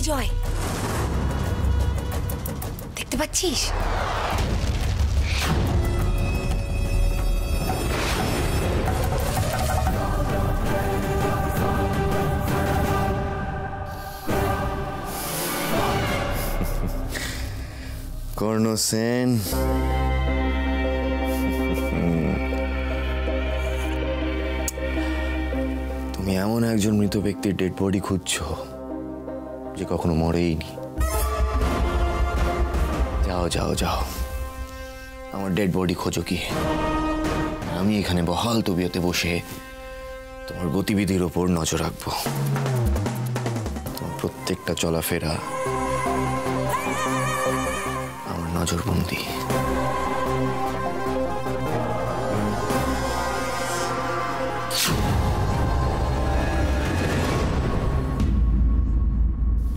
জয়, দেখতে পাচ্ছিস? কর্ণ সেন, তুমি এমন একজন মৃত ব্যক্তির ডেড বডি খুঁজছো যে কখনো মরেইনি। যাও যাও যাও, আমার ডেড বডি খোঁজো কি। আমি এখানে বহাল তবিয়তে বসে তোমার গতিবিধির ওপর নজর রাখবো। তোমার প্রত্যেকটা চলাফেরা আমার নজরবন্দি।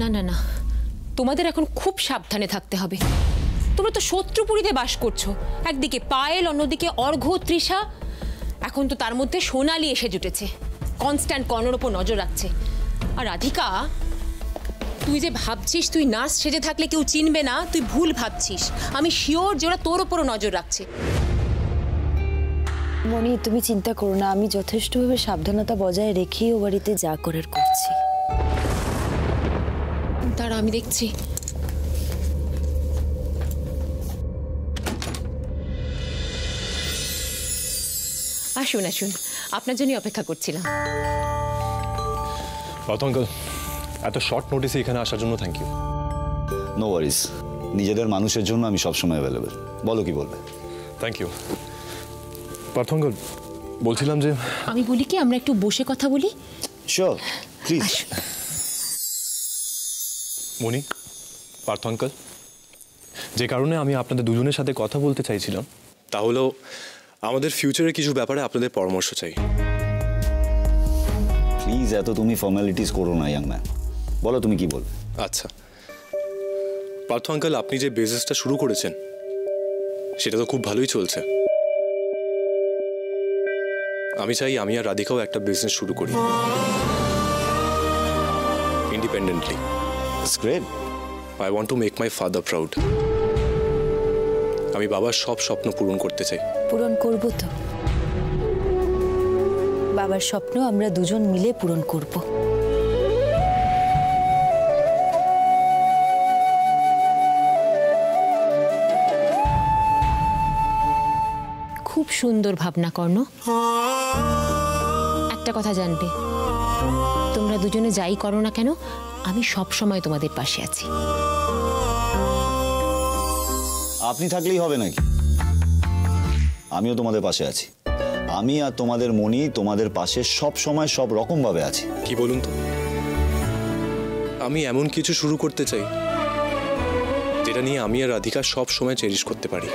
না না না, তোমাদের এখন খুব সাবধানে থাকতে হবে। তোমরা তো শত্রুপুরীতে বাস করছো, একদিকে পায়েল, অন্যদিকে অর্ঘ্য, তৃষা, এখন তো তার মধ্যে সোনালি এসে জুটেছে, কনস্ট্যান্ট কর্ণর ওপর নজর রাখছে। আর রাধিকা, তুই যে ভাবছিস তুই নার্স সেজে থাকলে কেউ চিনবে না, তুই ভুল ভাবছিস। আমি শিওর যে ওরা তোর ওপরও নজর রাখছে। মনি, তুমি চিন্তা করো না, আমি যথেষ্টভাবে সাবধানতা বজায় রেখেই ও বাড়িতে যা করার করছি। তারা আমি দেখছি। আসুন আসুন, আপনার জন্যই অপেক্ষা করছিলাম। অঙ্কল, এত শর্ট নোটিসে এখানে আসার জন্য থ্যাংক ইউ। নো ওয়ারিস, নিজেদের মানুষের জন্য আমি সবসময় অ্যাভেলেবেল। বলো কি বলবে। Thank you. অঙ্কল, বলছিলাম যে আমি বলি কি, আমরা একটু বসে কথা বলি। Sure, please. মনি, অঙ্কল, যে কারণে আমি আপনাদের দুজনের সাথে কথা বলতে চাইছিলাম তা হলো আমাদের ফিউচারের কিছু ব্যাপারে আপনাদের পরামর্শ চাই। প্লিজ এত তুমি ফর্মালিটিস করো না ইয়াং ম্যান, বলো তুমি কি বলবে। আচ্ছা অঙ্কল, আপনি যে বিজনেসটা শুরু করেছেন সেটা তো খুব ভালোই চলছে। আমি চাই আমি আর রাধিকাও একটা বিজনেস শুরু করি independently. It's great. I want to make my father proud. আমি বাবার সব স্বপ্ন পূরণ করতে চাই। পূরণ করব তো, বাবার স্বপ্ন আমরা দুজন মিলে পূরণ করব। খুব সুন্দর ভাবনা কর্ণ। একটা কথা জানবে, তোমরা দুজনে যাই করো না কেন, আমি সব সময় তোমাদের পাশে আছি। আপনি থাকলেই হবে নাকি? আমিও তোমাদের পাশে আছি। আমি আর তোমাদের মনি তোমাদের পাশে সব সময় সব রকম ভাবে আছি। কি বলুন তো, আমি এমন কিছু শুরু করতে চাই যেটা নিয়ে আমি আর রাধিকা সব সময় চেরিশ করতে পারি।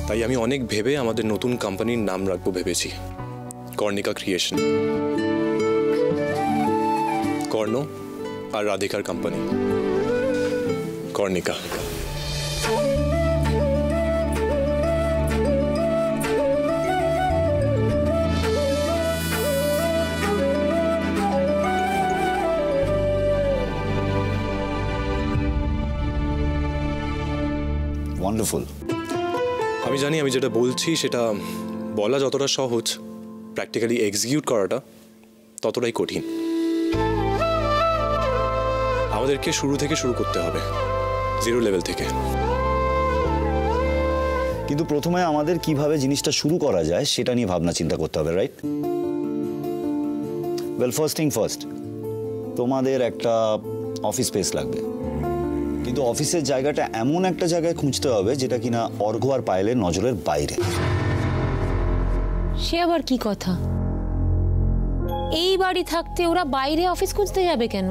তাই আমি অনেক ভেবে আমাদের নতুন কোম্পানির নাম রাখবো ভেবেছি, কর্ণিকা ক্রিয়েশন। কর্ণ আর রাধিকার কোম্পানি, কর্ণিকা। ওয়ান্ডারফুল। আমি জানি আমি যেটা বলছি সেটা বলা যতটা সহজ, প্র্যাকটিক্যালি এক্সিকিউট করাটা ততটাই কঠিন। আমাদেরকে শুরু থেকে শুরু করতে হবে, জিরো লেভেল থেকে। কিন্তু প্রথমে আমাদের কিভাবে জিনিসটা শুরু করা যায় সেটা নিয়ে ভাবনা চিন্তা করতে হবে, right? Well, first thing first, তোমাদের একটা অফিস স্পেস লাগবে। কিন্তু অফিসের জায়গাটা এমন একটা জায়গায় খুঁজতে হবে যেটা কিনা অর্ঘ্য আর পায়েলের নজরের বাইরে। সে আবার কি কথা? এই বাড়ি থাকতে ওরা বাইরে অফিস খুঁজতে যাবে কেন?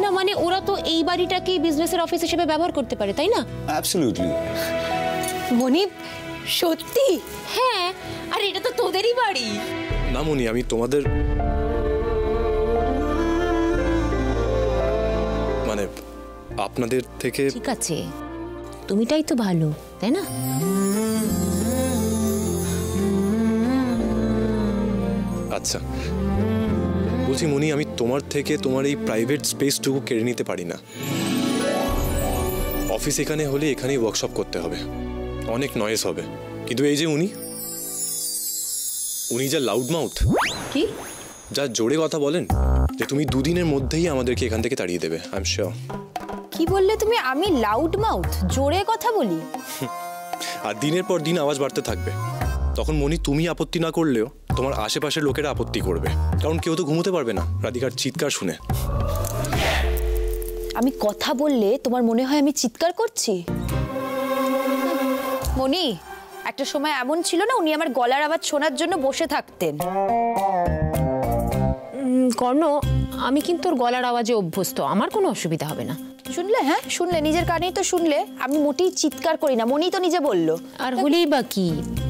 না মানে ওরা তো এই বাড়িটাকে বিজনেসের অফিস হিসেবে ব্যবহার করতে পারে, তাই না? অ্যাবসলিউটলি। মনি, সত্যি? হ্যাঁ, আর এটা তো তোদেরই বাড়ি। না মনি, আমি তোমাদের মানে আপনাদের থেকে। ঠিক আছে, তুমিটাই তো ভালো, তাই না? আচ্ছা বলছি মনি, আমি তোমার থেকে তোমার এই প্রাইভেট স্পেসটুকু কেড়ে নিতে পারি না। অফিস এখানে হলে এখানেই ওয়ার্কশপ করতে হবে, অনেক নয়েজ হবে। কিন্তু এই যে উনি যা লাউড মাউথ, কি যা জোরে কথা বলেন, যে তুমি দুদিনের মধ্যেই আমাদেরকে এখান থেকে তাড়িয়ে দেবে, আই এম শিওর। কি বললে তুমি? আমি লাউড মাউথ, জোরে কথা বলি? আর দিনের পর দিন আওয়াজ বাড়তে থাকবে। তখন মনি, তুমি আপত্তি না করলেও তোমার আশেপাশের লোকেরা আপত্তি করবে, কারণ কেউ তো ঘুমোতে পারবে না রাধিকার চিৎকার শুনে। আমি কথা বললে তোমার মনে হয় আমি চিৎকার করছি? মনি, একটা সময় এমন ছিল না, উনি আমার গলার আওয়াজ শোনার জন্য বসে থাকতেন। কর্ণ, আমি কিন্তু ওর গলার আওয়াজে অভ্যস্ত, আমার কোনো অসুবিধা হবে না। শুনলে? হ্যাঁ শুনলে, নিজের কানেই তো শুনলে। আমি মোটেই চিৎকার করি না, মনি তো নিজে বললো। আর হলেই বা কি,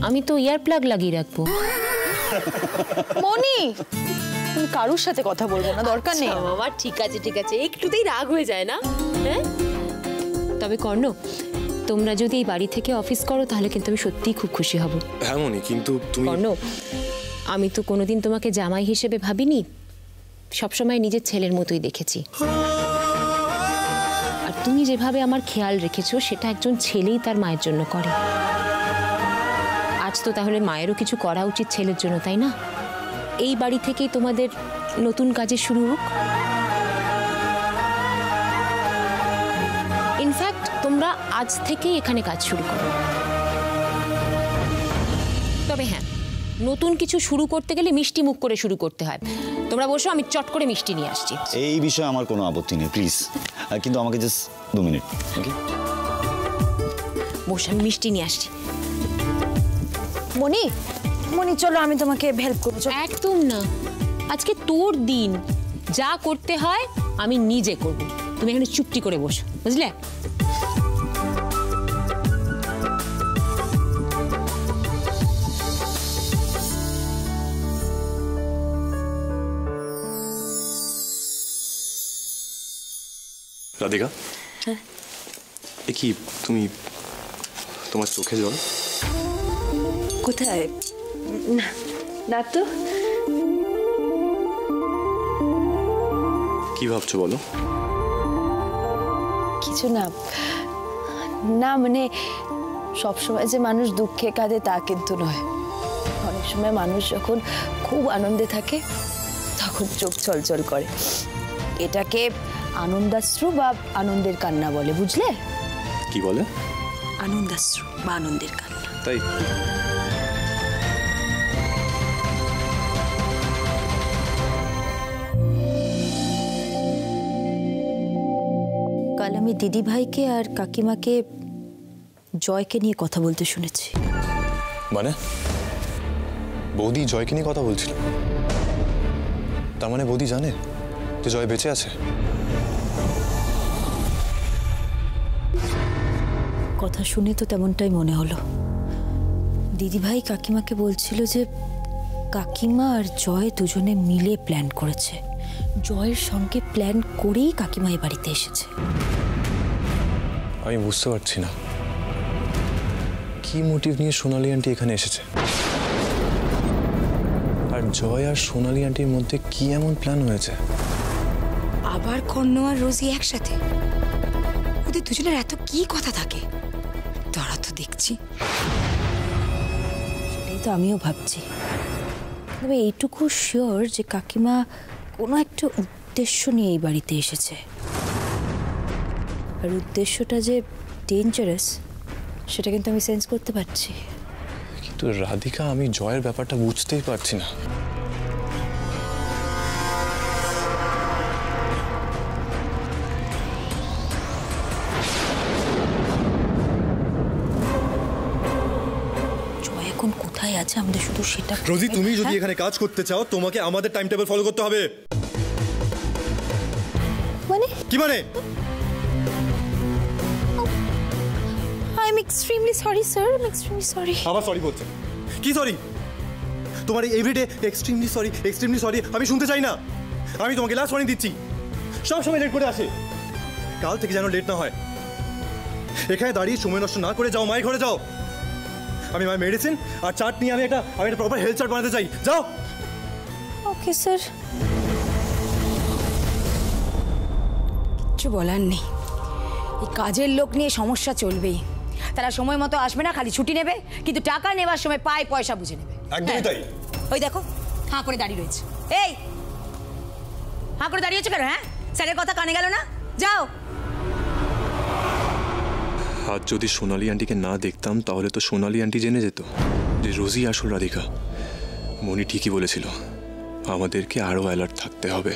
আমি তো ইয়ার প্লাগ লাগিয়ে রাখবো। মনি, তুমি কারুর সাথে কথা বলবো না, দরকার নেই। বাবা ঠিক আছে ঠিক আছে, একটুতেই রাগ হয়ে যায় না? হ্যাঁ, তবে কর্ণ, তোমরা যদি এই বাড়ি থেকে অফিস করো তাহলে কিন্তু আমি সত্যিই খুব খুশি হব। হ্যাঁ মনি, কিন্তু তুমি... কর্ণ, আমি তো কোনোদিন তোমাকে জামাই হিসেবে ভাবিনি, সবসময় নিজের ছেলের মতোই দেখেছি। আর তুমি যেভাবে আমার খেয়াল রেখেছো সেটা একজন ছেলেই তার মায়ের জন্য করে। আজ তো তাহলে মায়েরও কিছু করা উচিত ছেলের জন্য, তাই না? এই বাড়ি থেকেই তোমাদের নতুন কাজে শুরু হোক। ইনফ্যাক্ট তোমরা আজ থেকেই এখানে কাজ শুরু করো। তবে হ্যাঁ, নতুন কিছু শুরু করতে গেলে মিষ্টি মুখ করে শুরু করতে হয়। তোমরা বসো, আমি চট করে মিষ্টি নিয়ে আসছি। এই বিষয়ে আমার কোনো আপত্তি নেই, প্লিজ, কিন্তু আমাকে জাস্ট 2 মিনিট। ওকে, বসে আমি মিষ্টি নিয়ে আসছি। মনি, মনি চলো আমি তোমাকে হেল্প করবো। একদম না, আজকে তোর দিন, যা করতে হয় আমি নিজে করব। তুমি এখানে চুপটি করে বসো, বুঝলে? রাধিকা, এ কি তুমি, তোমার চোখে জল? কোথায়? না তো। কি ভাবছো বলো? কিছু না, না মানে সবসময় যে মানুষ দুঃখে কাঁদে তা কিন্তু নয়। অনেক সময় মানুষ যখন খুব আনন্দে থাকে তখন চোখ চলচল করে। এটাকে আনন্দাশ্রু বা আনন্দের কান্না বলে, বুঝলে? কি বলে? আনন্দাশ্রু বা আনন্দের কান্না। তাই? কাল আমি দিদি ভাইকে আর কাকিমাকে জয়কে নিয়ে কথা বলতে শুনেছি। মানে বৌদি জয়কে নিয়ে কথা বলছিল? তার মানে বৌদি জানে যে জয় বেঁচে আছে? কথা শুনে তো তেমনটাই মনে হলো। দিদিভাই কাকিমাকে বলছিল যে কাকিমা আর জয় দুজনে মিলে প্ল্যান করেছে। জয়ের সঙ্গে প্ল্যান করেই কাকিমা এই বাড়িতে এসেছে। আমি বুঝতে পারছি না কি মোটিভ নিয়ে সোনালী আন্টি এখানে এসেছে, আর জয় আর সোনালী আন্টির মধ্যে কি এমন প্ল্যান হয়েছে? আবার কর্ণ আর রোজি একসাথে? ওদের দুজনের এত কি কথা থাকে? তারা তো দেখছি। সেটাই তো আমিও ভাবছি। তবে এইটুকু শিওর যে কাকিমা কোনো একটা উদ্দেশ্য নিয়ে এই বাড়িতে এসেছে, আর উদ্দেশ্যটা যে ডেঞ্জারাস সেটা কিন্তু আমি সেন্স করতে পারছি। কিন্তু রাধিকা, আমি জয়ের ব্যাপারটা বুঝতেই পারছি না। জয় এখন কোথায় আছে আমাদের শুধু সেটা। রোজি, তুমি যদি এখানে কাজ করতে চাও তোমাকে আমাদের টাইম টেবিল ফলো করতে হবে। মানে কি মানে? I am extremely sorry sir, I am extremely sorry. আবার সরি বলছে? কি সরি? তোমার এই এভরিডে এক্সট্রিমলি সরি আমি শুনতে চাই না। আমি তোমাকে লাস্ট ওয়ার্নিং দিচ্ছি, সব সময় লেট করে আসে। কাল থেকে যেন লেট না হয়। এখানে দাঁড়িয়ে সময় নষ্ট না করে যাও, মায়ের ঘরে যাও। আমি মায়ের মেডিসিন আর চার্ট নিয়ে আমি একটা প্রপার হেলথ চার্ট বানাতে চাই। যাও। Okay sir. কিচ্ছু বলার নেই, এই কাজের লোক নিয়ে সমস্যা চলবেই। তারা সময় মতো আসবে না, খালি ছুটি নেবে, কিন্তু টাকা নেবার সময় পায় পয়সা বুঝে নেবে। একদমই তাই। ওই দেখো হাঁ করে দাঁড়িয়ে রয়েছে। এই হাঁ করে দাঁড়িয়েছো কেন? হ্যাঁ, স্যারের কথা কানে গেল না? যাও। আজ যদি সোনালি আন্টিকে না দেখতাম তাহলে তো সোনালি আন্টি জেনে যেত যে রোজি আসল রাধিকা। মনি ঠিকই বলেছিল, আমাদেরকে আরো অ্যালার্ট থাকতে হবে।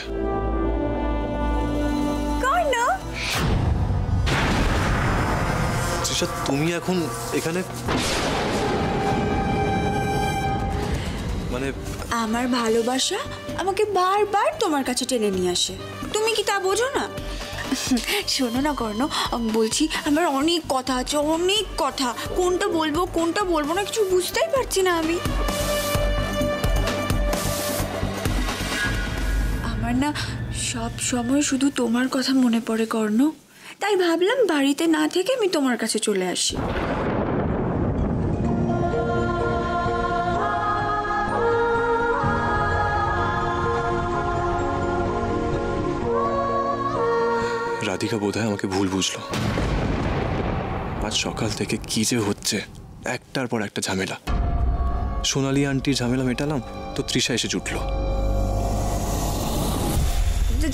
তৃষা, তুমি এখন এখানে মানে? আমার ভালোবাসা আমাকে বারবার তোমার কাছে টেনে নিয়ে আসে, তুমি কি তা বোঝো না? শোনো না কর্ণ, বলছি আমার অনেক কথা আছে, অনেক কথা। কোনটা বলবো কোনটা বলবো না কিছু বুঝতেই পারছি না আমি। আমার না সব সময় শুধু তোমার কথা মনে পড়ে কর্ণ, তাই ভাবলাম বাড়িতে না থেকে আমি তোমার কাছে চলে আসি। রাধিকা বোধহয় আমাকে ভুল বুঝলো। আজ সকাল থেকে কি যে হচ্ছে, একটার পর একটা ঝামেলা। সোনালি আন্টির ঝামেলা মেটালাম তো তৃষা এসে জুটলো।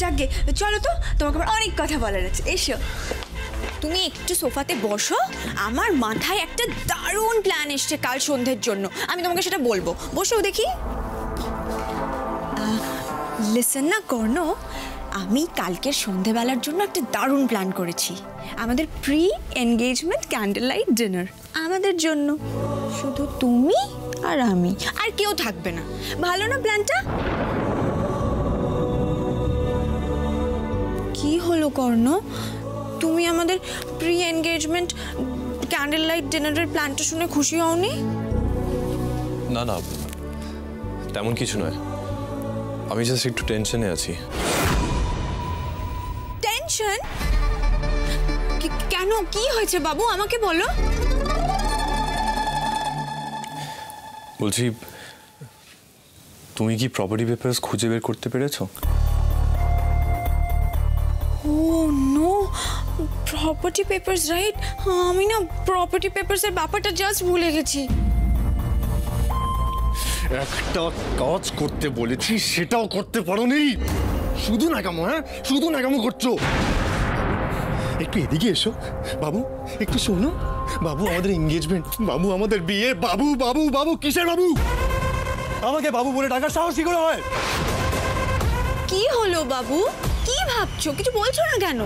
যাকে চলো তো, তোমাকে আমার অনেক কথা বলার আছে, এসো। তুমি একটু সোফাতে বসো, আমার মাথায় একটা দারুণ প্ল্যান এসছে কাল সন্ধ্যের জন্য, আমি তোমাকে সেটা বলবো। বসো দেখি। লিসেন না কর্ণ, আমি কালকের সন্ধ্যেবেলার জন্য একটা দারুণ প্ল্যান করেছি। আমাদের pre engagement candle light dinner আমাদের জন্য, শুধু তুমি আর আমি, আর কেউ থাকবে না। ভালো না প্ল্যানটা? কি হলো কর্ণ, তুমি আমাদের প্রি এনগেজমেন্ট ক্যান্ডেল লাইট ডিনারের প্ল্যানটা শুনে খুশি হওনি? না না, তেমন কিছু নয়, আমি জাস্ট একটু টেনশনে আছি। টেনশন? কেন, কি হয়েছে বাবু, আমাকে বলো। বলছি, তুমি কি প্রপার্টি পেপারস খুঁজে বের করতে পেরেছো? ও নো, প্রপার্টি পেপারস, রাইট। আমি না প্রপার্টি পেপারসের ব্যাপারটা জাস্ট ভুলে গেছি। একটা কাজ করতে বলেছি সেটাও করতে পারোনি, শুধু নাকামো। হ্যাঁ, শুধু নাকামো করছো। একটু এদিকে এসো বাবু, একটু শোনো। বাবু, আমাদের এনগেজমেন্ট, বাবু আমাদের বিয়ে। বাবু বাবু বাবু, কিসের বাবু? আমাকে বাবু বলে ডাকার সাহস কি করে হয়? কি হলো বাবু, কি ভাবছো, কিছু বলছো না কেন?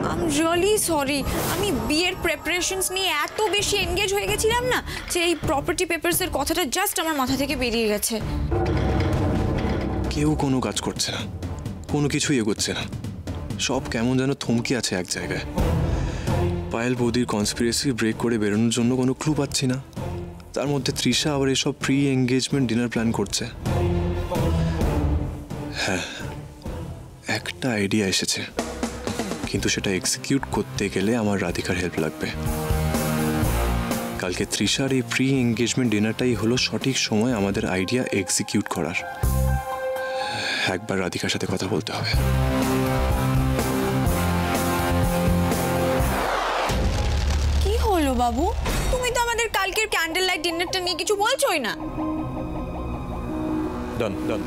আই এম রিয়েলি সরি, আমি বিয়ের প্রিপারেশনস নিয়ে এত বেশি এনগেজ হয়ে গেছিলাম না যে এই প্রপার্টি পেপারসের কথাটা জাস্ট আমার মাথা থেকে বেরিয়ে গেছে। কেউ কোনো কাজ করছে না, কোনো কিছুই এগোচ্ছে না, সব কেমন যেন থমকে আছে এক জায়গায়। পায়েল বৌদির কনস্পিরেসি ব্রেক করে বেরোনোর জন্য কোনো ক্লু পাচ্ছি না, তার মধ্যে তৃষা আবার এসব প্রি এনগেজমেন্ট ডিনার প্ল্যান করছে। হ্যাঁ, একটা আইডিয়া এসেছে, কিন্তু সেটা এক্সিকিউট করতে গেলে আমার রাধিকার হেল্প লাগবে। কালকে তৃষার এই প্রি এনগেজমেন্ট ডিনারটাই হলো সঠিক সময় আমাদের আইডিয়া এক্সিকিউট করার। একবার রাধিকার সাথে কথা বলতে হবে। কি হলো বাবু, তুমি তো আমাদের কালকের ক্যান্ডেল লাইট ডিনারটা নিয়ে কিছু বলছোই না। ডান ডান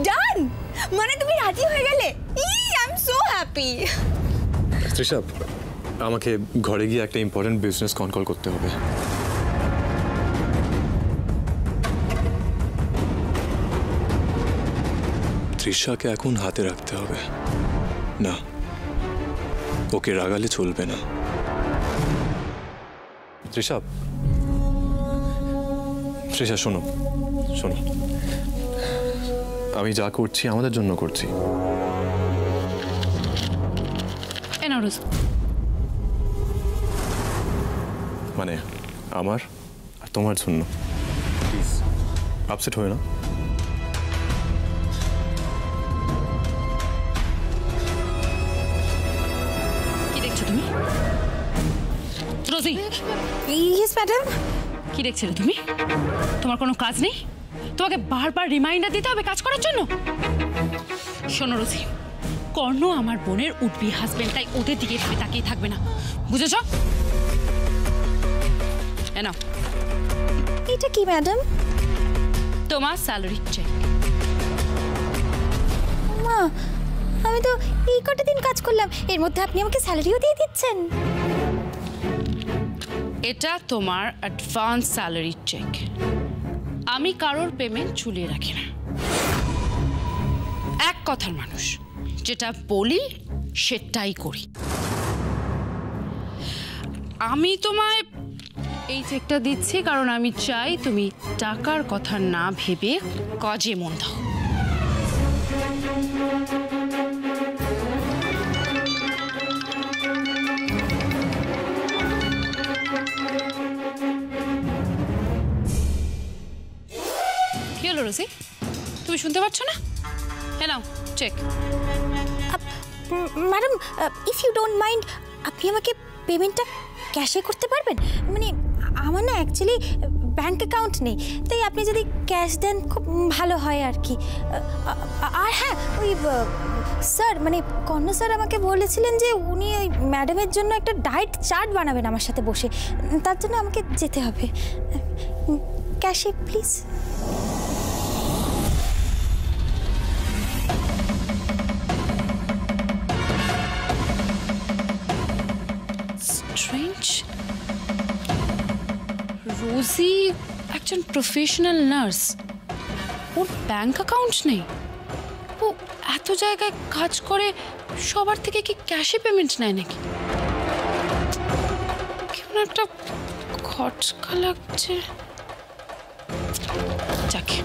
ডান মানে তুমি রাজি হয়ে গেলে? I am so happy. Trisha, আমাকে ঘরে গিয়ে একটা ইম্পর্টেন্ট বিজনেস কল করতে হবে। তৃষাকে এখন হাতে রাখতে হবে, না ওকে রাগালে চলবে না। তৃষা, তৃষা শোনো শোনো, আমি যা করছি আমাদের জন্য করছি। মানে আমার আর তোমার জন্য। প্লিজ আপসেট হয়ে না। কি দেখছো তুমি? রোজি, ইয়েস ম্যাডাম। কি দেখছিলে তুমি? তোমার কোনো কাজ নেই? তোমাকে বারবার রিমাইন্ডার দিতে হবে কাজ করার জন্য? শোনো রোজি, কর্ণ আমার বোনের উঠবি হাজবেন্ড, তাই ওদের দিকে এভাবে তাকিয়ে থাকবে না, বুঝেছ? নাও। এটা কি ম্যাডাম? তোমার স্যালারি চেক। মা, আমি তো এই কটা দিন কাজ করলাম, এর মধ্যে আপনি আমাকে স্যালারিও দিয়ে দিচ্ছেন। এটা তোমার অ্যাডভান্স স্যালারি চেক। আমি কারোর পেমেন্ট ঝুলিয়ে রাখি না, এক কথার মানুষ, যেটা বলি সেটাই করি। আমি তোমায় এই চেকটা দিচ্ছি কারণ আমি চাই তুমি টাকার কথা না ভেবে কাজে মন দাও। কি হলো রোজি, তুমি শুনতে পাচ্ছ না? হ্যাঁ now check. Madam, if you don't mind, আপনি আমাকে পেমেন্টটা ক্যাশে করতে পারবেন? মানে আমার না অ্যাকচুয়ালি ব্যাংক অ্যাকাউন্ট নেই, তাই আপনি যদি ক্যাশ দেন খুব ভালো হয় আর কি। আর হ্যাঁ, ওই স্যার মানে কর্ণ স্যার আমাকে বলেছিলেন যে উনি ওই ম্যাডামের জন্য একটা ডায়েট চার্ট বানাবেন আমার সাথে বসে, তার জন্য আমাকে যেতে হবে। ক্যাশে প্লিজ। স্ট্রেঞ্জ, রোজি একজন প্রফেশনাল নার্স, ওর ব্যাংক অ্যাকাউন্ট নেই, ও এত জায়গায় কাজ করে, সবার থেকে কি ক্যাশে পেমেন্ট নেয় নাকি? কেমন একটা খটকা লাগছে। যাকে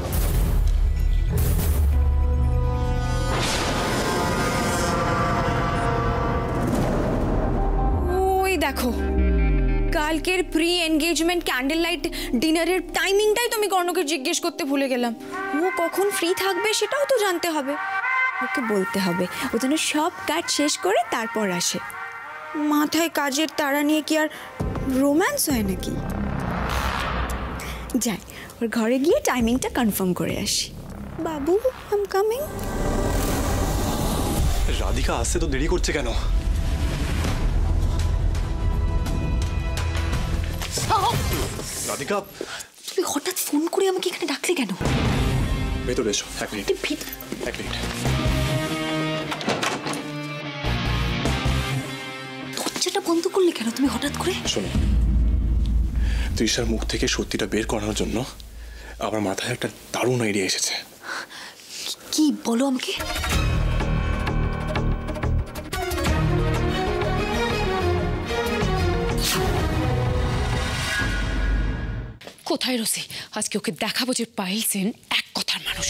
ওই দেখো, কালকের প্রি এনগেজমেন্ট ক্যান্ডেল লাইট ডিনারের টাইমিংটাই তো আমি কর্ণকে জিজ্ঞেস করতে ভুলে গেলাম। ও কখন ফ্রি থাকবে সেটাও তো জানতে হবে, ওকে বলতে হবে ও যেন সব কাজ শেষ করে তারপর আসে। মাথায় কাজের তাড়া নিয়ে কি আর রোম্যান্স হয় নাকি? যাই, ওর ঘরে গিয়ে টাইমিংটা কনফার্ম করে আসি। বাবু, আই এম কামিং। রাধিকা আসতে তো দেরি করছে কেন? রাধিকা, তুমি হঠাৎ ফোন করে আমাকে এখানে ডাকলে কেন? ভেতরে এসো, এক মিনিট। এক মিনিট। দরজাটা বন্ধ করলে কেন তুমি হঠাৎ করে? শোনো, তৃষার মুখ থেকে সত্যিটা বের করার জন্য আমার মাথায় একটা দারুণ আইডিয়া এসেছে। কি বলো আমাকে? কোথায় রোজি? আজকে ওকে দেখাবো যে পায়েল সেন এক কথার মানুষ।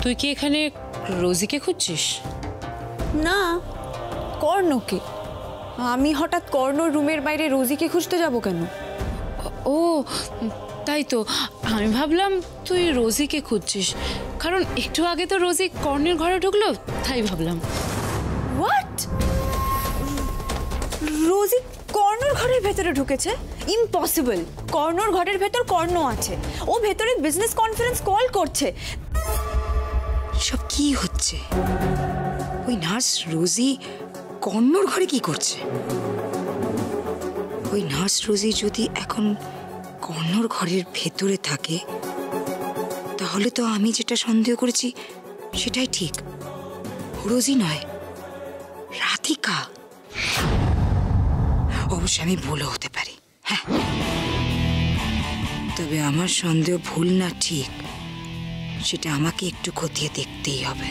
তুই কি এখানে রোজিকে খুঁজছিস? না, কর্ণকে। আমি হঠাৎ কর্ণর রুমের বাইরে রোজিকে খুঁজতে যাব কেন? ও তাই তো, আমি ভাবলাম তুই রোজিকে খুঁজছিস, কারণ একটু আগে তো রোজি কর্ণের ঘরে ঢুকলো, তাই ভাবলাম। হোয়াট? রোজি কর্ণর ঘরের ভেতরে ঢুকেছে? ইম্পসিবল। কর্ণর ঘরের ভেতর কর্ণ আছে, ও ভেতরে বিজনেস কনফারেন্স কল করছে। সব কি হচ্ছে? ওই নার্স রোজি কর্ণর ঘরে কি করছে? ওই নার্স রোজি যদি এখন কর্ণর ঘরের ভেতরে থাকে, তাহলে তো আমি যেটা সন্দেহ করেছি সেটাই ঠিক। রোজি নয়, রাধিকা। অবশ্য আমি ভুলও হতে পারি, হ্যাঁ, তবে আমার সন্দেহ ভুল না ঠিক সেটা আমাকে একটু খতিয়ে দেখতেই হবে।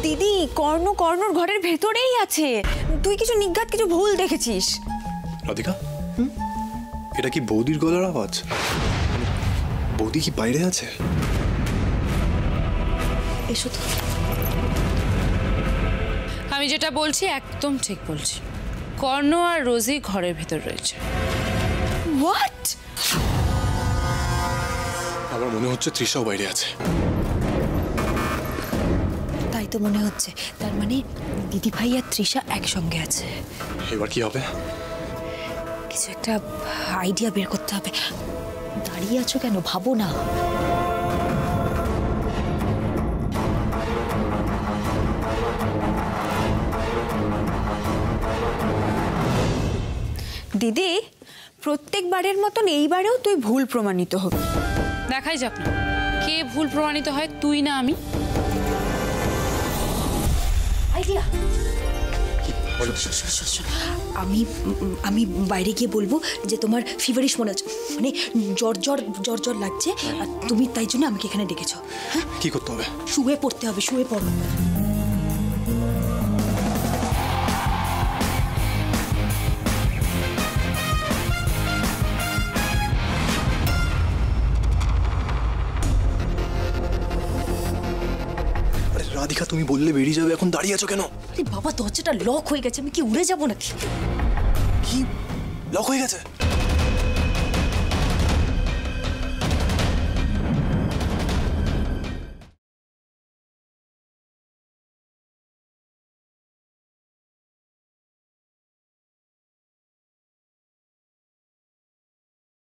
দিদি, কর্ণ কর্ণর ঘরের ভেতরেই আছে। তুই কিছু নিঘাত কিছু ভুল দেখেছিস। রাধিকা, এটা কি বৌদির গলার আওয়াজ? বৌদি কি বাইরে আছে? এসো তো। আমি যেটা বলছি একদম ঠিক বলছি। কর্ণ আর রোজি ঘরের ভেতর রয়েছে। হোয়াট? আমার মনে হচ্ছে তৃষাও বাইরে আছে। তাই তো মনে হচ্ছে, তার মানে দিদি ভাই আর তৃষা একসঙ্গে আছে। এবার কি হবে? কিছু একটা আইডিয়া বের করতে হবে। দাঁড়িয়ে আছো কেন, ভাবো না। দিদি, প্রত্যেকবারের মতন এইবারেও তুই ভুল প্রমাণিত হবে। দেখাই যাক না কে ভুল প্রমাণিত হয়, তুই না আমি। আইডিয়া। আমি আমি বাইরে গিয়ে বলবো যে তোমার ফিভারিশ মনে হচ্ছে, মানে জ্বর জ্বর জ্বর জ্বর লাগছে, আর তুমি তাই জন্য আমাকে এখানে ডেকেছো। হ্যাঁ, কি করতে হবে? শুয়ে পড়তে হবে, শুয়ে পড়ো। রাধিকা, তুমি বললে বেরিয়ে যাবে, এখন দাঁড়িয়ে আছো কেন? আরে বাবা, দরজাটা লক হয়ে গেছে, আমি কি উড়ে যাবো নাকি? কি লক হয়ে গেছে?